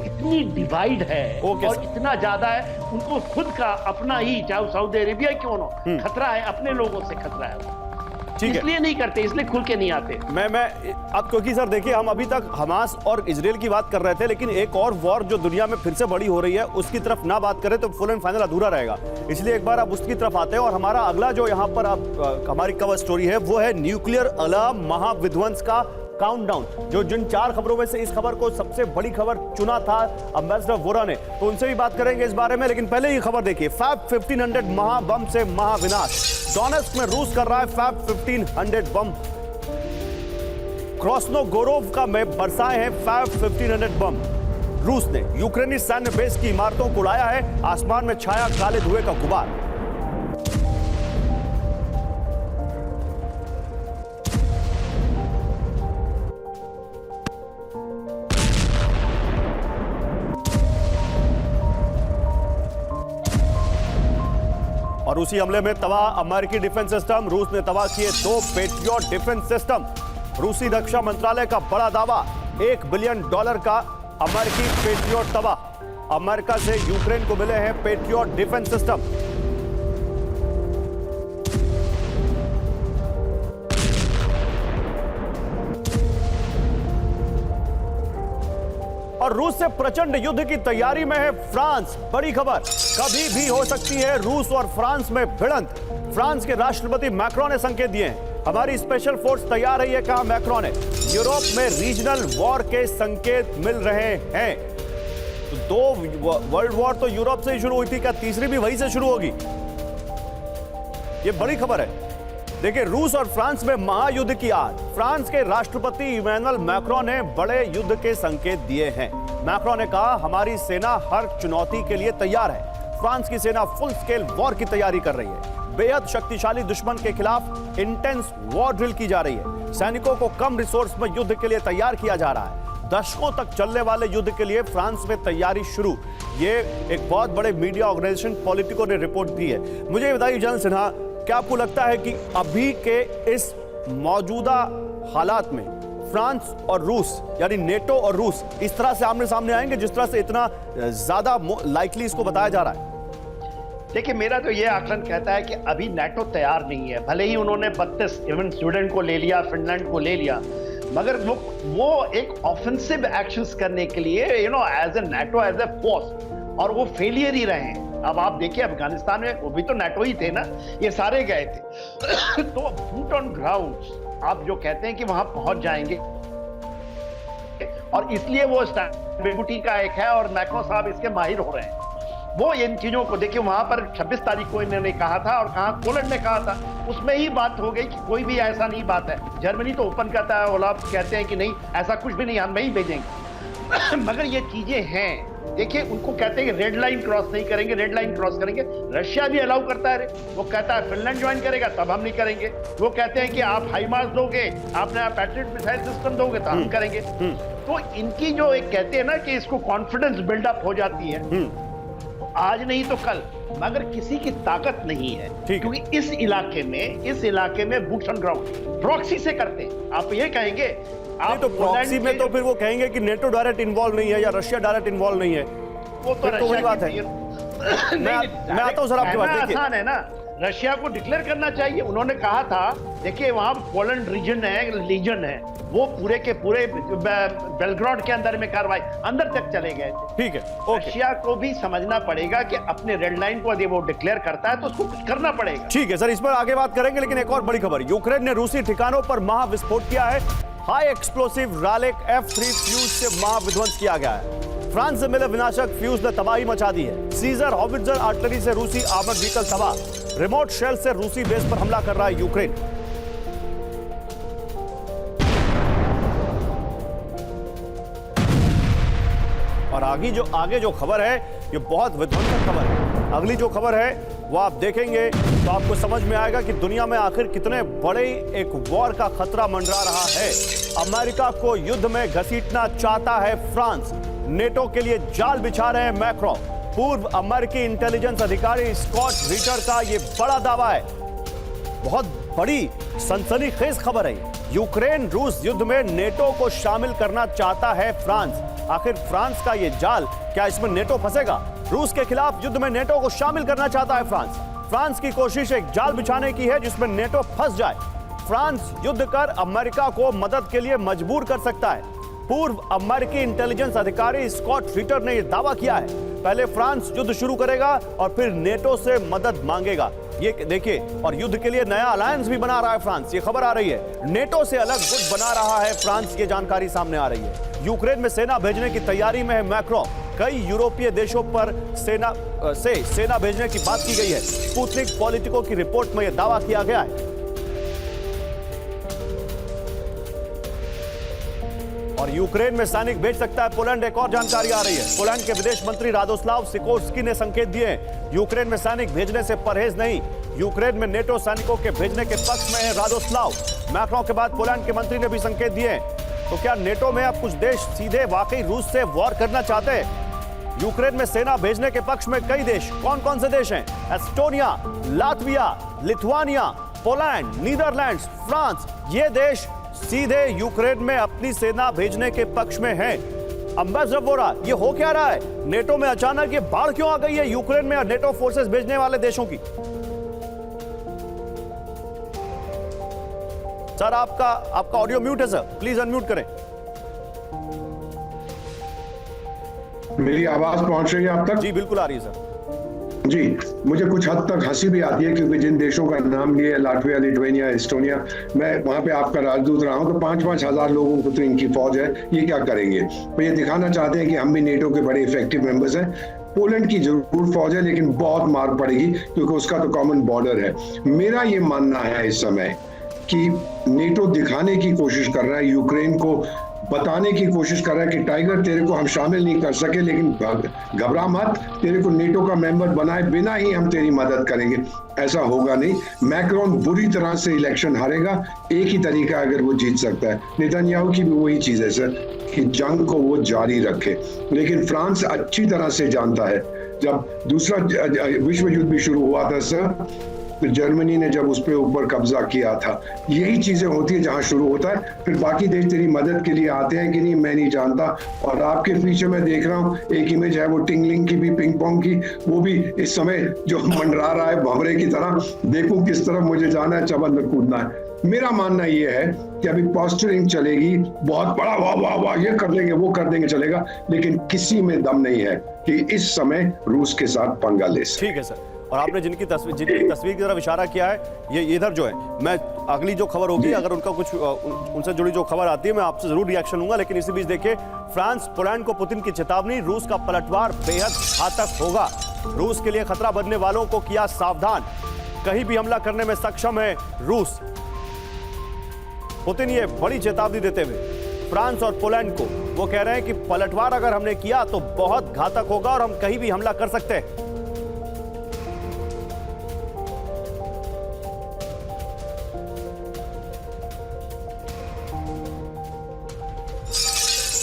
इतनी डिवाइड है और इतना ज्यादा है, उनको खुद का अपना ही, चाहे सऊदी अरेबिया क्यों ना, खतरा है, अपने लोगों से खतरा है, इसलिए नहीं करते, इसलिए खुल के नहीं आते। मैं अब क्योंकि सर देखिए, हम अभी तक हमास और इजराइल की बात कर रहे थे, लेकिन एक और वॉर जो दुनिया में फिर से बड़ी हो रही है उसकी तरफ ना बात करें तो फुल एंड फाइनल अधूरा रहेगा। इसलिए एक बार अब उसकी तरफ आते हैं, और हमारा अगला जो यहाँ पर अब हमारी कवर स्टोरी है वो है न्यूक्लियर अलार्म महाविध्वंस का काउंटडाउन। जो जिन 4 खबरों में से इस खबर को सबसे बड़ी खबर चुना था एम्बेसडर वोरा ने, तो उनसे भी बात करेंगे इस बारे में, लेकिन पहले ये खबर देखिए। फैब 1500 महाबम से महाविनाश। डोनेट्स्क में रूस कर रहा है फैब 1500 बम। क्रोस्नोगोरोव में बरसाए हैं फैब 1500 बम। रूस ने यूक्रेनी सैन्य बेस की इमारतों को उड़ाया है, आसमान में छाया काले धुएं का गुबार। और उसी हमले में तबाह अमेरिकी डिफेंस सिस्टम। रूस ने तबाह किए 2 पेट्रियट डिफेंस सिस्टम। रूसी रक्षा मंत्रालय का बड़ा दावा, $1 बिलियन का अमेरिकी पेट्रियट तबाह। अमेरिका से यूक्रेन को मिले हैं पेट्रियट डिफेंस सिस्टम। और रूस से प्रचंड युद्ध की तैयारी में है फ्रांस। बड़ी खबर, कभी भी हो सकती है रूस और फ्रांस में भिड़ंत। फ्रांस के राष्ट्रपति मैक्रोन ने संकेत दिए हैं, हमारी स्पेशल फोर्स तैयार है, कहा मैक्रोन ने। यूरोप में रीजनल वॉर के संकेत मिल रहे हैं। तो 2 वर्ल्ड वॉर तो यूरोप से ही शुरू हुई थी, क्या तीसरी भी वहीं से शुरू होगी? ये बड़ी खबर है। देखिए, रूस और फ्रांस में महायुद्ध की आग। फ्रांस के राष्ट्रपति इमैनुअल मैक्रोन ने बड़े युद्ध के संकेत दिए हैं। मैक्रोन ने कहा, हमारी सेना हर चुनौती के लिए तैयार है। फ्रांस की सेना फुल स्केल वॉर की तैयारी कर रही है। बेहद शक्तिशाली दुश्मन के खिलाफ इंटेंस वॉर ड्रिल की जा रही है। सैनिकों को कम रिसोर्स में युद्ध के लिए तैयार किया जा रहा है। दशकों तक चलने वाले युद्ध के लिए फ्रांस में तैयारी शुरू। ये एक बहुत बड़े मीडिया ऑर्गेनाइजेशन पॉलिटिको ने रिपोर्ट दी है। मुझे ये बताइए जनरल सिन्हा, क्या आपको लगता है कि अभी के इस मौजूदा हालात में फ्रांस और रूस, यानी नेटो और रूस, इस तरह से आमने सामने आएंगे जिस तरह से इतना ज्यादा लाइकली इसको बताया जा रहा है? देखिए, मेरा तो ये आकलन कहता है कि अभी नेटो तैयार नहीं है। भले ही उन्होंने 32 इवन स्वीडन को ले लिया, फिनलैंड को ले लिया, मगर वो एक ऑफेंसिव एक्शंस करने के लिए as a NATO, as a force, और वो फेलियर ही रहे हैं। अब आप देखिए, अफगानिस्तान में वो भी तो नेटो ही थे ना, ये सारे गए थे। तो बूट ऑन ग्राउंड आप जो कहते हैं कि वहां पहुंच जाएंगे, और इसलिए वो स्टैबिलिटी का एक है, और मैक्रो साहब इसके माहिर हो रहे हैं। वो इन चीजों को देखिए, वहां पर 26 तारीख को इन्होंने कहा था, और कहा पोलैंड ने कहा था, उसमें ही बात हो गई कि कोई भी ऐसा नहीं बात है। जर्मनी तो ओपन कहता है, ओलाफ कहते हैं कि नहीं ऐसा कुछ भी नहीं, हम नहीं भेजेंगे। मगर ये चीजें हैं, देखिए उनको कहते हैं कि रेड लाइन क्रॉस नहीं करेंगे, रेड लाइन क्रॉस करेंगे। रशिया भी अलाउ करता है, वो कहता है फिनलैंड ज्वाइन करेगा तब हम नहीं करेंगे। वो कहते हैं कि आप हाइमार्स दोगे, आपने पैट्रियट मिसाइल सिस्टम दोगे तो हम करेंगे। तो इनकी जो एक कहते हैं ना कि इसको कॉन्फिडेंस बिल्डअप हो जाती है, आज नहीं तो कल, मगर किसी की ताकत नहीं है, क्योंकि इस इलाके में बूट्स ऑन ग्राउंड प्रॉक्सी से करते हैं। आप ये कहेंगे आप तो प्रॉक्सी में तो फिर वो कहेंगे कि नेटो डायरेक्ट इन्वॉल्व नहीं है या रशिया डायरेक्ट इन्वॉल्व नहीं है, वो तो वही बात है। मैं आता हूं सर आपके पास। देखिए, आसान है ना, रशिया को डिक्लेयर करना चाहिए। उन्होंने कहा था, देखिए वहां पोलैंड रीजन है, वो पूरे के पूरे बेलग्राड के अंदर में कार्रवाई अंदर तक चले गए थे। ठीक है, रशिया को भी समझना पड़ेगा कि अपने रेड लाइन को यदि वो डिक्लेयर करता है तो उसको कुछ करना पड़ेगा। ठीक है सर, इस पर आगे बात करेंगे, लेकिन एक और बड़ी खबर, यूक्रेन ने रूसी ठिकानों पर महाविस्फोट किया है। हाई एक्सप्लोसिव रालेक F3 फ्यूज से महाविध्वंस किया गया है। फ्रांस से मिले विनाशक फ्यूज ने तबाही मचा दी है। सीजर हॉविट्जर आर्टिलरी से रूसी आर्मर्ड व्हीकल तबाह। रिमोट शेल से रूसी बेस पर हमला कर रहा है यूक्रेन। और आगे जो खबर है ये बहुत विध्वंसक खबर है। अगली जो खबर है वो आप देखेंगे तो आपको समझ में आएगा कि दुनिया में आखिर कितने बड़े एक वॉर का खतरा मंडरा रहा है। अमेरिका को युद्ध में घसीटना चाहता है फ्रांस। नेटो के लिए जाल बिछा रहे हैं मैक्रो। पूर्व अमेरिकी इंटेलिजेंस अधिकारी स्कॉट रिटर का ये बड़ा दावा है। बहुत बड़ी सनसनीखेज खबर है। यूक्रेन रूस युद्ध में नेटो को शामिल करना चाहता है फ्रांस। आखिर फ्रांस का ये जाल, क्या इसमें नेटो फंसेगा? रूस के खिलाफ युद्ध में नेटो को शामिल करना चाहता है फ्रांस। फ्रांस की कोशिश एक जाल बिछाने की है जिसमें नेटो फंस जाए। फ्रांस युद्ध कर अमेरिका को मदद के लिए मजबूर कर सकता है। पूर्व अमेरिकी इंटेलिजेंस अधिकारी स्कॉट रिटर ने यह दावा किया है। पहले फ्रांस युद्ध शुरू करेगा और फिर नेटो से मदद मांगेगा। ये देखिए, और युद्ध के लिए नया अलायंस भी बना रहा है फ्रांस। ये खबर आ रही है। नेटो से अलग गुट बना रहा है फ्रांस, ये जानकारी सामने आ रही है। यूक्रेन में सेना भेजने की तैयारी में है मैक्रो। कई यूरोपीय देशों पर सेना भेजने की बात की गई है। स्पुतनिक पॉलिटिको की रिपोर्ट में यह दावा किया गया है। और यूक्रेन में सैनिक भेज सकता है पोलैंड, एक और जानकारी आ रही है। पोलैंड के विदेश मंत्री रादोस्लाव सिकोर्स्की ने संकेत दिए, यूक्रेन में सैनिक भेजने से परहेज नहीं। यूक्रेन में नेटो सैनिकों के भेजने के पक्ष में है रादोस्लाव। मैक्रो के बाद पोलैंड के मंत्री ने भी संकेत दिए। तो क्या नेटो में अब कुछ देश सीधे वाकई रूस से वॉर करना चाहते हैं? यूक्रेन में सेना भेजने के पक्ष में कई देश, कौन कौन से देश हैं? Estonia, Latvia, Lithuania, Poland, Netherlands, France. ये देश सीधे यूक्रेन में अपनी सेना भेजने के पक्ष में हैं। एम्बेसडर वोरा, ये हो क्या रहा है? नेटो में अचानक ये बाढ़ क्यों आ गई है यूक्रेन में नेटो फोर्सेस भेजने वाले देशों की? सर आपका ऑडियो म्यूट है सर, प्लीज अनम्यूट करें। मेरी आवाज पहुंच रही है आप तक? जी बिल्कुल आ रही है सर। जी, मुझे कुछ हद तक हंसी भी आती है क्योंकि जिन देशों का नाम लिए, लाटविया, लिथुआनिया, एस्टोनिया, मैं वहां पे आपका राजदूत रहा हूं, तो 5-5 हजार लोगों को तो इनकी फौज है, ये क्या करेंगे? तो ये दिखाना चाहते हैं कि हम भी नेटो के बड़े इफेक्टिव मेंबर्स हैं। पोलैंड की जरूर फौज है लेकिन बहुत मार पड़ेगी क्योंकि उसका तो कॉमन बॉर्डर है। मेरा ये मानना है इस समय कि नेटो दिखाने की कोशिश कर रहा है, यूक्रेन को बताने की कोशिश कर रहा है कि टाइगर तेरे को हम शामिल नहीं कर सके लेकिन घबरा मत, तेरे को नेटो का मेंबर बनाए बिना ही हम तेरी मदद करेंगे। ऐसा होगा नहीं। मैक्रोन बुरी तरह से इलेक्शन हारेगा। एक ही तरीका अगर वो जीत सकता है, नेतन्याहू की भी वही चीज है सर कि जंग को वो जारी रखे। लेकिन फ्रांस अच्छी तरह से जानता है, जब दूसरा विश्व युद्ध भी शुरू हुआ था सर, तो जर्मनी ने जब उस पे ऊपर कब्जा किया था, यही चीजें होती है जहां शुरू होता है, फिर बाकी देश तेरी मदद के लिए आते हैं कि नहीं मैं नहीं जानता। और आपके पीछे मैं देख रहा हूँ एक इमेज है वो टिंगलिंग की भी, पिंग पोंग की, वो भी इस समय जो मंडरा रहा है भंवरे की तरह। देखूं किस तरफ मुझे जाना है, चबल में कूदना है। मेरा मानना ये है कि अभी पॉस्चरिंग चलेगी, बहुत बड़ा वाह वाह वाह ये कर लेंगे वो कर देंगे चलेगा, लेकिन किसी में दम नहीं है कि इस समय रूस के साथ पंगा ले सके। ठीक है सर। और आपने जिनकी तस्वीर की तरफ इशारा किया है, ये इधर जो है, मैं अगली जो खबर होगी अगर उनका कुछ उनसे जुड़ी जो खबर आती है मैं आपसे जरूर रिएक्शन लूंगा। लेकिन इसी बीच देखिए, फ्रांस पोलैंड को पुतिन की चेतावनी, रूस का पलटवार बेहद घातक होगा। रूस के लिए खतरा बनने वालों को किया सावधान, कहीं भी हमला करने में सक्षम है रूस। पुतिन ये बड़ी चेतावनी देते हुए फ्रांस और पोलैंड को वो कह रहे हैं कि पलटवार अगर हमने किया तो बहुत घातक होगा और हम कहीं भी हमला कर सकते हैं।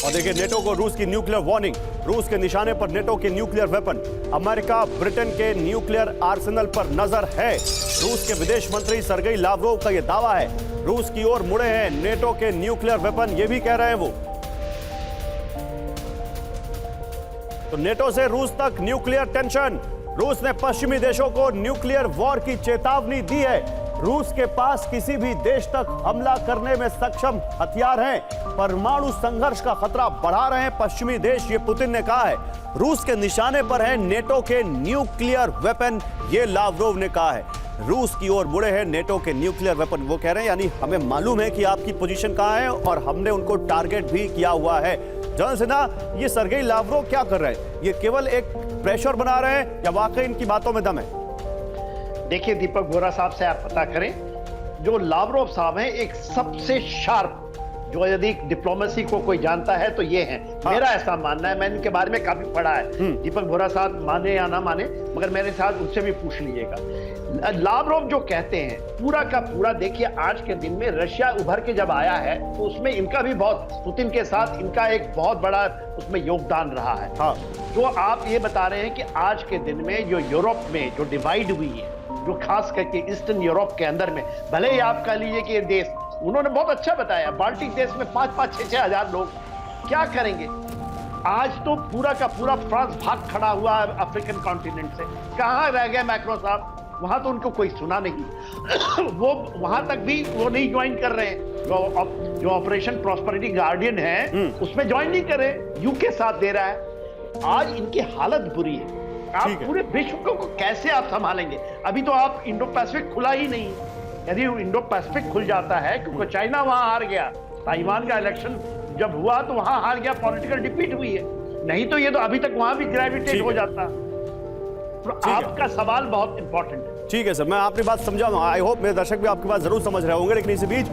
और देखिए, नेटो को रूस की न्यूक्लियर वार्निंग, रूस के निशाने पर नेटो के न्यूक्लियर वेपन। अमेरिका ब्रिटेन के न्यूक्लियर आर्सेनल पर नजर है। रूस के विदेश मंत्री सर्गेई लावरोव का यह दावा है। रूस की ओर मुड़े हैं नेटो के न्यूक्लियर वेपन, ये भी कह रहे हैं वो। तो नेटो से रूस तक न्यूक्लियर टेंशन। रूस ने पश्चिमी देशों को न्यूक्लियर वॉर की चेतावनी दी है। रूस के पास किसी भी देश तक हमला करने में सक्षम हथियार हैं। परमाणु संघर्ष का खतरा बढ़ा रहे हैं पश्चिमी देश, ये पुतिन ने कहा है। रूस के निशाने पर है नेटो के न्यूक्लियर वेपन, ये लावरोव ने कहा है। रूस की ओर मुड़े हैं नेटो के न्यूक्लियर वेपन, वो कह रहे हैं यानी हमें मालूम है कि आपकी पोजीशन कहां है और हमने उनको टारगेट भी किया हुआ है। जनरल सिन्हा, ये सर्गेई लावरोव क्या कर रहे हैं? ये केवल एक प्रेशर बना रहे हैं या वाकई इनकी बातों में दम है? देखिए दीपक बोरा साहब से आप पता करें, जो लावरोव साहब हैं एक सबसे शार्प, जो यदि डिप्लोमेसी को कोई जानता है तो ये है। हाँ। मेरा ऐसा मानना है, मैंने इनके बारे में काफी पढ़ा है। दीपक बोरा साहब माने या ना माने, मगर मेरे साथ उनसे भी पूछ लीजिएगा। लावरोव जो कहते हैं पूरा का पूरा, देखिए आज के दिन में रशिया उभर के जब आया है तो उसमें इनका भी बहुत, पुतिन के साथ इनका एक बहुत बड़ा उसमें योगदान रहा है। हाँ। जो आप ये बता रहे हैं कि आज के दिन में जो यूरोप में जो डिवाइड हुई है, जो खास करके ईस्टर्न यूरोप के अंदर में, भले ही आप कह लीजिए कि ये देश, उन्होंने बहुत अच्छा बताया, बाल्टिक देश में 5-5, 6-6 हजार लोग क्या करेंगे। आज तो पूरा का पूरा फ्रांस भाग खड़ा हुआ है अफ्रीकन कॉन्टिनेंट से। कहां रह गए मैक्रो साहब? वहां तो उनको कोई सुना नहीं। वो वहां तक भी वो नहीं ज्वाइन कर रहे हैं। जो ऑपरेशन प्रॉस्पेरिटी गार्डियन है उसमें ज्वाइन नहीं कर रहे, यूके साथ दे रहा है। आज इनकी हालत बुरी है। आप पूरे विश्व को कैसे आप संभालेंगे? अभी तो आप इंडो पैसिफिक खुला ही नहीं। यदि इंडो पैसिफिक खुल जाता है, क्योंकि चाइना वहां हार गया, ताइवान का इलेक्शन जब हुआ तो वहां हार गया, पॉलिटिकल डिफीट हुई है, नहीं तो ये तो अभी तक वहां भी ग्रेविटेट हो जाता। तो आपका सवाल बहुत इंपॉर्टेंट है। ठीक है सर, मैं आपकी बात समझा। आई होप मेरे दर्शक भी आपकी बात जरूर समझ रहे होंगे। लेकिन इसी बीच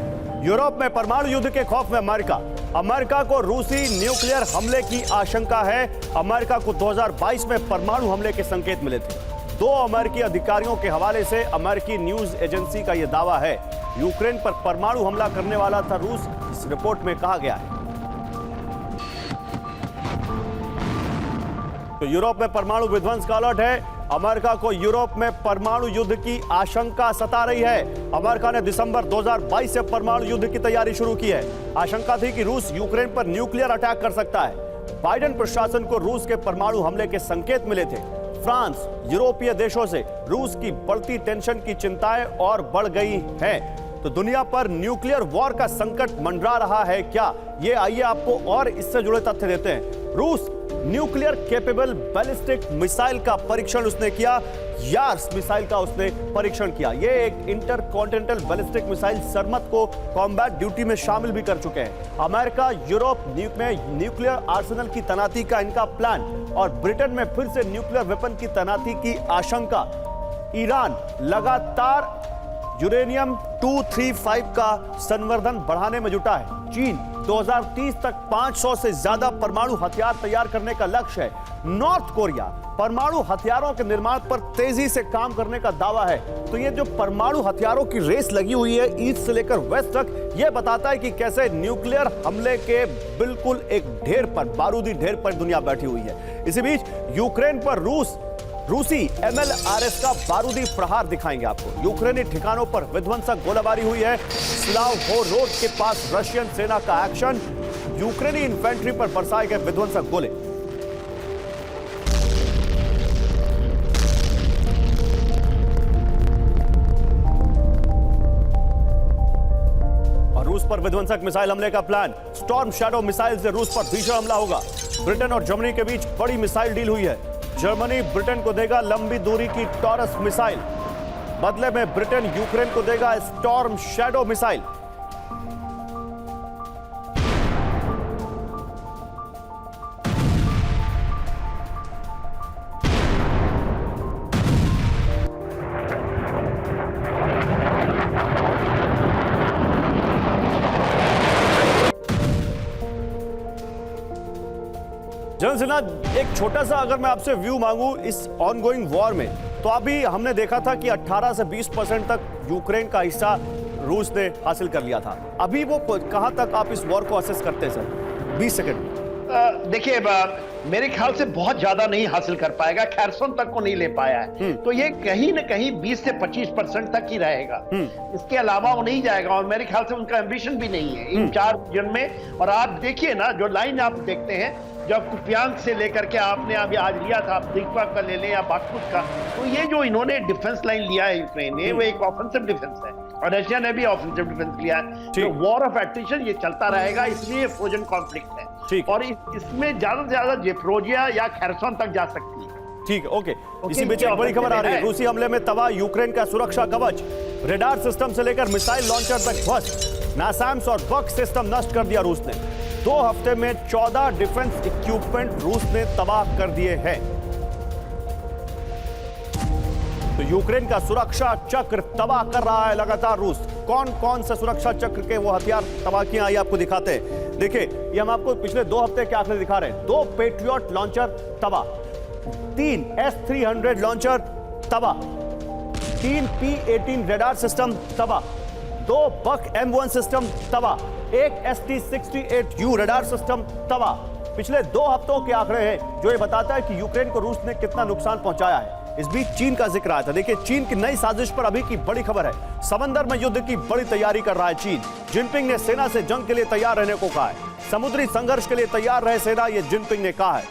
यूरोप में परमाणु युद्ध के खौफ में अमेरिका को रूसी न्यूक्लियर हमले की आशंका है। अमेरिका को 2022 में परमाणु हमले के संकेत मिले थे। 2 अमेरिकी अधिकारियों के हवाले से अमेरिकी न्यूज एजेंसी का यह दावा है, यूक्रेन पर परमाणु हमला करने वाला था रूस। इस रिपोर्ट में कहा गया है तो यूरोप में परमाणु विध्वंस का अलर्ट है। अमेरिका को यूरोप में परमाणु युद्ध की आशंका सता रही है। अमेरिका ने दिसंबर 2022 से परमाणु युद्ध की तैयारी शुरू की है। आशंका थी कि रूस यूक्रेन पर न्यूक्लियर अटैक कर सकता है। बाइडेन प्रशासन को रूस के परमाणु हमले के संकेत मिले थे। फ्रांस, यूरोपीय देशों से रूस की बढ़ती टेंशन की चिंताएं और बढ़ गई हैं। तो दुनिया पर न्यूक्लियर वॉर का संकट मंडरा रहा है क्या? ये आइए आपको और इससे जुड़े तथ्य देते हैं। रूस न्यूक्लियर केपेबल बैलिस्टिक मिसाइल का परीक्षण उसने किया। यार्स मिसाइल का उसने परीक्षण किया। ये एक इंटरकॉन्टिनेंटल बैलिस्टिक मिसाइल सरमत को कॉम्बैट ड्यूटी में शामिल भी कर चुके हैं। अमेरिका, यूरोप में न्यूक्लियर आर्सेनल की तैनाती का इनका प्लान और ब्रिटेन में फिर से न्यूक्लियर वेपन की तैनाती की आशंका। ईरान लगातार यूरेनियम 235 का संवर्धन बढ़ाने में जुटा है। चीन 2030 तक 500 से ज्यादा परमाणु हथियार तैयार करने का लक्ष्य है। नॉर्थ कोरिया परमाणु हथियारों के निर्माण पर तेजी से काम करने का दावा है। तो ये जो परमाणु हथियारों की रेस लगी हुई है ईस्ट से लेकर वेस्ट तक, यह बताता है कि कैसे न्यूक्लियर हमले के बिल्कुल एक ढेर पर, बारूदी ढेर पर दुनिया बैठी हुई है। इसी बीच यूक्रेन पर रूसी MLRS का बारूदी प्रहार दिखाएंगे आपको। यूक्रेनी ठिकानों पर विध्वंसक गोलाबारी हुई है। स्लावहोर रोड के पास रशियन सेना का एक्शन। यूक्रेनी इन्फेंट्री पर बरसाए गए विध्वंसक गोले। और रूस पर विध्वंसक मिसाइल हमले का प्लान। स्टॉर्म शैडो मिसाइल से रूस पर भीषण हमला होगा। ब्रिटेन और जर्मनी के बीच बड़ी मिसाइल डील हुई है। जर्मनी ब्रिटेन को देगा लंबी दूरी की टॉरस मिसाइल, बदले में ब्रिटेन यूक्रेन को देगा storm shadow missile. General Sinha, एक छोटा सा अगर मैं आपसे व्यू मांगू इस ऑनगोइंग वॉर में, तो अभी हमने देखा था कि 18 से 20% तक यूक्रेन का हिस्सा रूस ने हासिल कर लिया था। अभी वो कहां तक आप इस वॉर को असेस करते हैं सर? 20 सेकंड। देखिए मेरे ख्याल से बहुत ज्यादा नहीं हासिल कर पाएगा, खैरसोन तक को नहीं ले पाया है। तो ये कहीं ना कहीं 20 से 25% तक ही रहेगा। इसके अलावा वो नहीं जाएगा और मेरे ख्याल से उनका एम्बिशन भी नहीं है इन 4 रीजन में। और आप देखिए ना, जो लाइन आप देखते हैं, जब कुपियांक से लेकर के आपने अभी आज लिया था, दिक्वा का ले लें या बाखमुत का, तो ये जो इन्होंने डिफेंस लाइन लिया है यूक्रेन ने, वो एक ऑफेंसिव डिफेंस है और रशिया ने भी ऑफेंसिव डिफेंस लिया है। तो वॉर ऑफ एट्रिशन ये चलता रहेगा, इसलिए फ्रोजन कॉन्फ्लिक्ट है। और इसमें ज्यादा से ज्यादा जेप्रोजिया या खैरसोन तक जा सकती है। ठीक है, ओके। इसी बीच एक बड़ी खबर आ रही है। रूसी हमले में तबाह यूक्रेन का सुरक्षा कवच। रेडार सिस्टम से लेकर मिसाइल लॉन्चर तक ध्वस्त। नासैम्स और बक सिस्टम नष्ट कर दिया रूस ने। 2 हफ्ते में 14 डिफेंस इक्विपमेंट रूस ने तबाह कर दिए हैं। तो यूक्रेन का सुरक्षा चक्र तबाह कर रहा है लगातार रूस। कौन कौन से सुरक्षा चक्र के वो हथियार तबाह किए आइए आपको दिखाते हैं। देखिए ये हम आपको पिछले 2 हफ्ते के आंकड़े दिखा रहे हैं। 2 पेट्रियट लॉन्चर तबाह, 3 S-300 लॉन्चर तबाह, 3 P-18 रडार सिस्टम तबाह, 2 बक M1 सिस्टम तबाह, 1 ST-68U रडार सिस्टम तबाह। पिछले 2 हफ्तों के आंकड़े हैं जो ये बताता है कि यूक्रेन को रूस ने कितना नुकसान पहुंचाया है। इस बीच चीन का जिक्र आया था। देखिए चीन की नई साजिश पर अभी की बड़ी खबर है। समंदर में युद्ध की बड़ी तैयारी कर रहा है चीन। जिनपिंग ने सेना से जंग के लिए तैयार रहने को कहा है। समुद्री संघर्ष के लिए तैयार रहे सेना, ये जिनपिंग ने कहा है।